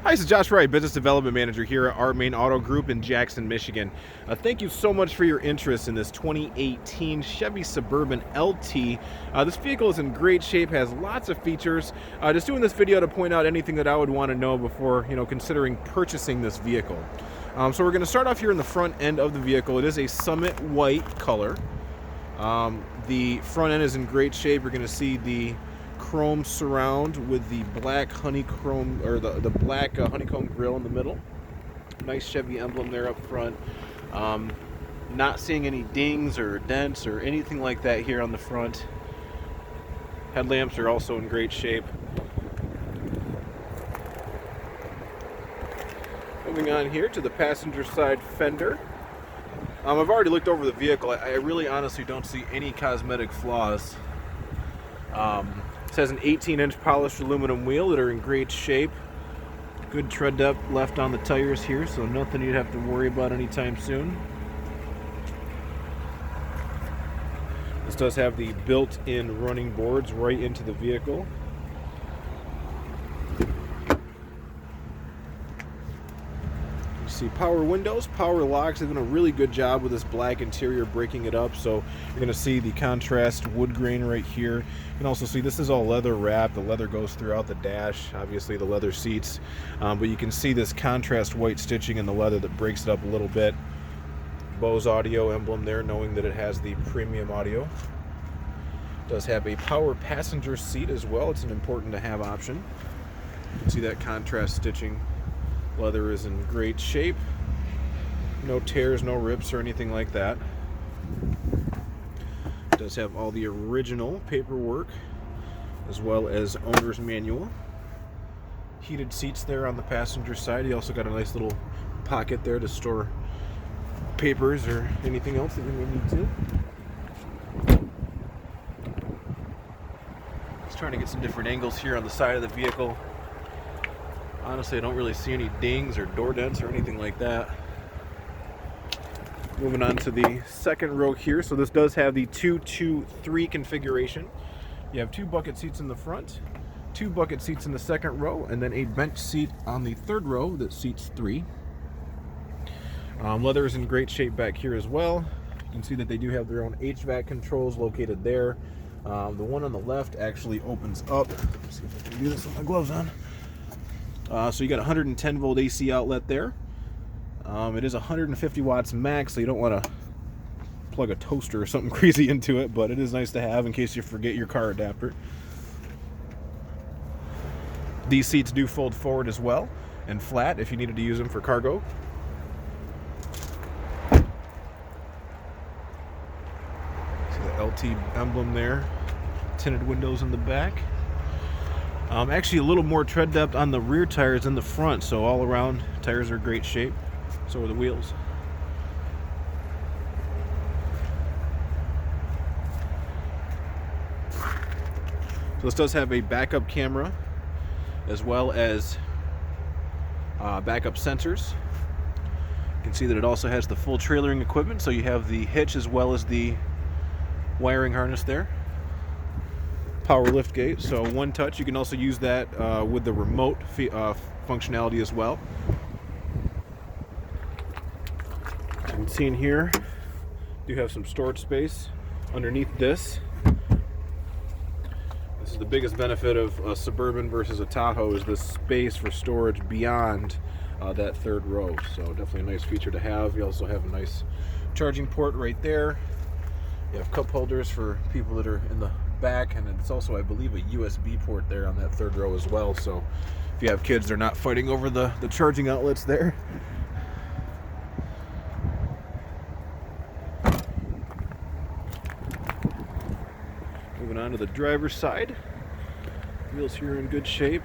Hi, this is Josh Wright, Business Development Manager here at our Moehn Auto Group in Jackson, Michigan. Thank you so much for your interest in this 2018 Chevy Suburban LT. This vehicle is in great shape, has lots of features. Just doing this video to point out anything that I would want to know before, considering purchasing this vehicle. So we're going to start off here in the front end of the vehicle. It is a Summit White color. The front end is in great shape. You're going to see the chrome surround with the black honeycomb, or the black honeycomb grille in the middle. Nice Chevy emblem there up front. Not seeing any dings or dents or anything like that here on the front. Headlamps are also in great shape. Moving on here to the passenger side fender. I've already looked over the vehicle. I really honestly don't see any cosmetic flaws. It has an 18-inch polished aluminum wheel that are in great shape. Good tread depth left on the tires here, so nothing you'd have to worry about anytime soon. This does have the built-in running boards right into the vehicle. See power windows, power locks. They've done a really good job with this black interior, breaking it up. So you're going to see the contrast wood grain right here. You can also see this is all leather wrapped. The leather goes throughout the dash, obviously the leather seats. But you can see this contrast white stitching in the leather that breaks it up a little bit. Bose audio emblem there, knowing that it has the premium audio. It does have a power passenger seat as well. It's an important to have option. You can see that contrast stitching. Leather is in great shape. No tears, no rips or anything like that. It does have all the original paperwork as well as owner's manual. Heated seats there on the passenger side. You also got a nice little pocket there to store papers or anything else that you may need to. Just trying to get some different angles here on the side of the vehicle. Honestly, I don't really see any dings or door dents or anything like that. Moving on to the second row here. So this does have the 2-2-3 configuration. You have 2 bucket seats in the front, 2 bucket seats in the second row, and then a bench seat on the third row that seats 3. Leather is in great shape back here as well. You can see that they do have their own HVAC controls located there. The one on the left actually opens up. Let's see if I can do this with my gloves on. So you got 110 volt AC outlet there. It is 150 watts max, so you don't want to plug a toaster or something crazy into it, but it is nice to have in case you forget your car adapter. These seats do fold forward as well and flat if you needed to use them for cargo. See the LT emblem there. Tinted windows in the back. Actually a little more tread depth on the rear tires than the front, so all around tires are in great shape. So are the wheels. So this does have a backup camera as well as backup sensors. You can see that it also has the full trailering equipment, so you have the hitch as well as the wiring harness there. Power lift gate, so one touch. You can also use that with the remote functionality as well. As you can see in here, do have some storage space underneath this. This is the biggest benefit of a Suburban versus a Tahoe, is this space for storage beyond that third row. So definitely a nice feature to have. You also have a nice charging port right there. You have cup holders for people that are in the back, and it's also, I believe, a USB port there on that third row as well, so if you have kids, they're not fighting over the charging outlets there. Moving on to the driver's side. Wheels here are in good shape.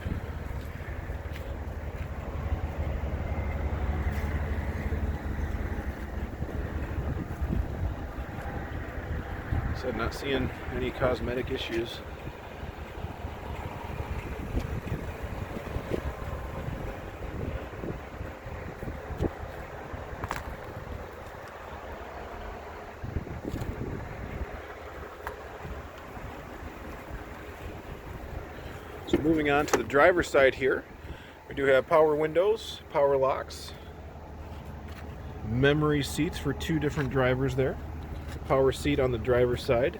So I'm not seeing any cosmetic issues. So moving on to the driver's side here, We do have power windows, power locks, memory seats for 2 different drivers there. Power seat on the driver's side.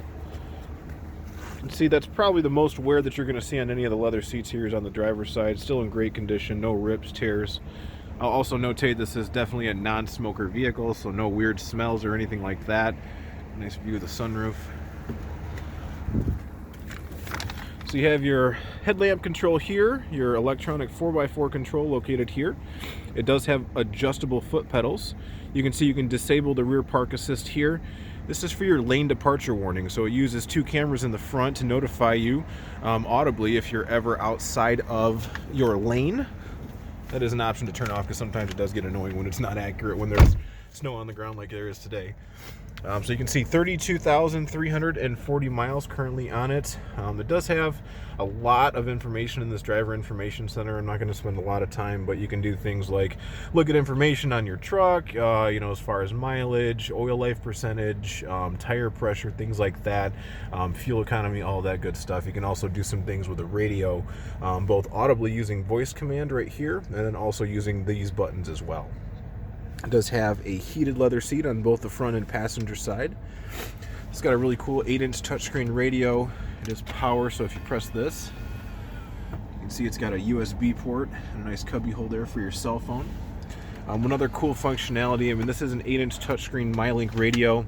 And see, that's probably the most wear that you're going to see on any of the leather seats here is on the driver's side. Still in great condition, no rips, tears. I'll also notate this is definitely a non-smoker vehicle, so no weird smells or anything like that. Nice view of the sunroof. So you have your headlamp control here, your electronic 4x4 control located here. It does have adjustable foot pedals. You can see you can disable the rear park assist here. This is for your lane departure warning, so it uses 2 cameras in the front to notify you audibly if you're ever outside of your lane. That is an option to turn off because sometimes it does get annoying when it's not accurate when there's snow on the ground like there is today. So you can see 32,340 miles currently on it. It does have a lot of information in this driver information center. I'm not going to spend a lot of time, but you can do things like look at information on your truck, as far as mileage, oil life percentage, tire pressure, things like that, fuel economy, all that good stuff. You can also do some things with the radio, both audibly using voice command right here, and then also using these buttons as well. It does have a heated leather seat on both the front and passenger side. It's got a really cool 8-inch touchscreen radio. It is power, so if you press this, you can see it's got a USB port and a nice cubby hole there for your cell phone. One other cool functionality, this is an 8-inch touchscreen MyLink radio.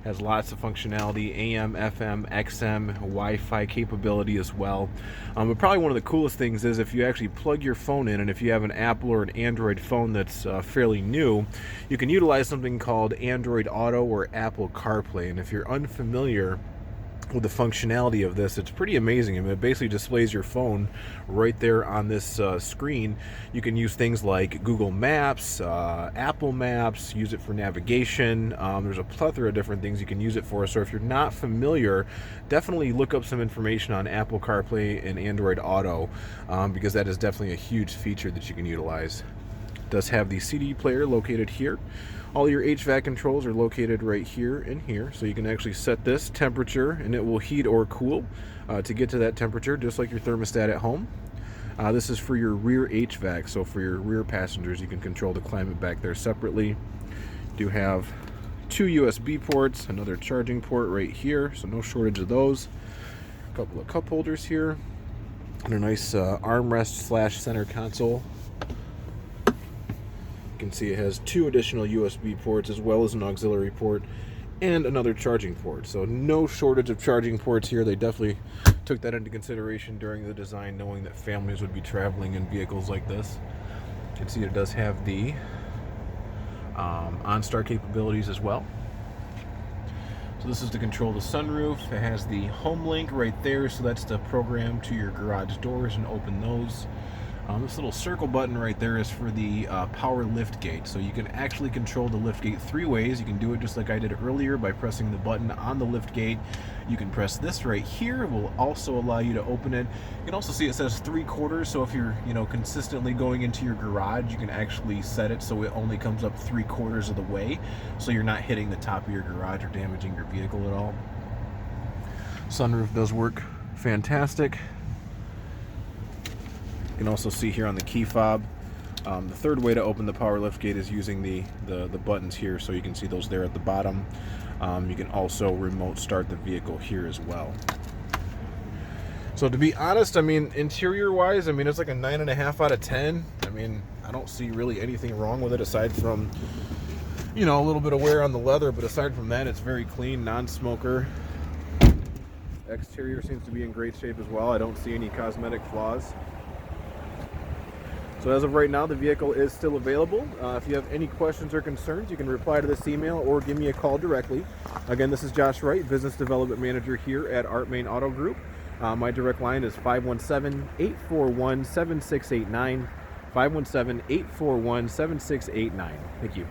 Has lots of functionality, AM, FM, XM, Wi-Fi capability as well. But probably one of the coolest things is if you actually plug your phone in, and if you have an Apple or an Android phone that's fairly new, you can utilize something called Android Auto or Apple CarPlay. And if you're unfamiliar with the functionality of this, it's pretty amazing. It basically displays your phone right there on this screen. You can use things like Google Maps, Apple Maps, use it for navigation. There's a plethora of different things you can use it for. So if you're not familiar, definitely look up some information on Apple CarPlay and Android Auto, because that is definitely a huge feature that you can utilize. It does have the CD player located here. All your HVAC controls are located right here and here, so you can actually set this temperature and it will heat or cool to get to that temperature, just like your thermostat at home. This is for your rear HVAC, so for your rear passengers you can control the climate back there separately. You do have 2 USB ports, another charging port right here, so no shortage of those. A couple of cup holders here, and a nice armrest / center console. You can see it has 2 additional USB ports as well as an auxiliary port and another charging port. So no shortage of charging ports here. They definitely took that into consideration during the design, knowing that families would be traveling in vehicles like this. You can see it does have the OnStar capabilities as well. So this is to control the sunroof. It has the home link right there, so that's the program to your garage doors and open those. This little circle button right there is for the power lift gate. So you can actually control the lift gate 3 ways. You can do it just like I did earlier by pressing the button on the lift gate. You can press this right here. It will also allow you to open it. You can also see it says 3/4. So if you're consistently going into your garage, you can actually set it so it only comes up 3/4 of the way. So you're not hitting the top of your garage or damaging your vehicle at all. Sunroof does work fantastic. You can also see here on the key fob, the 3rd way to open the power lift gate is using the buttons here, so you can see those there at the bottom. You can also remote start the vehicle here as well. So to be honest, interior wise, it's like a 9.5 out of 10. I don't see really anything wrong with it aside from, a little bit of wear on the leather, but aside from that, it's very clean, non-smoker. Exterior seems to be in great shape as well. I don't see any cosmetic flaws. So as of right now, the vehicle is still available. If you have any questions or concerns, you can reply to this email or give me a call directly. Again, this is Josh Wright, Business Development Manager here at Moehn Auto Group. My direct line is 517-841-7689, 517-841-7689. Thank you.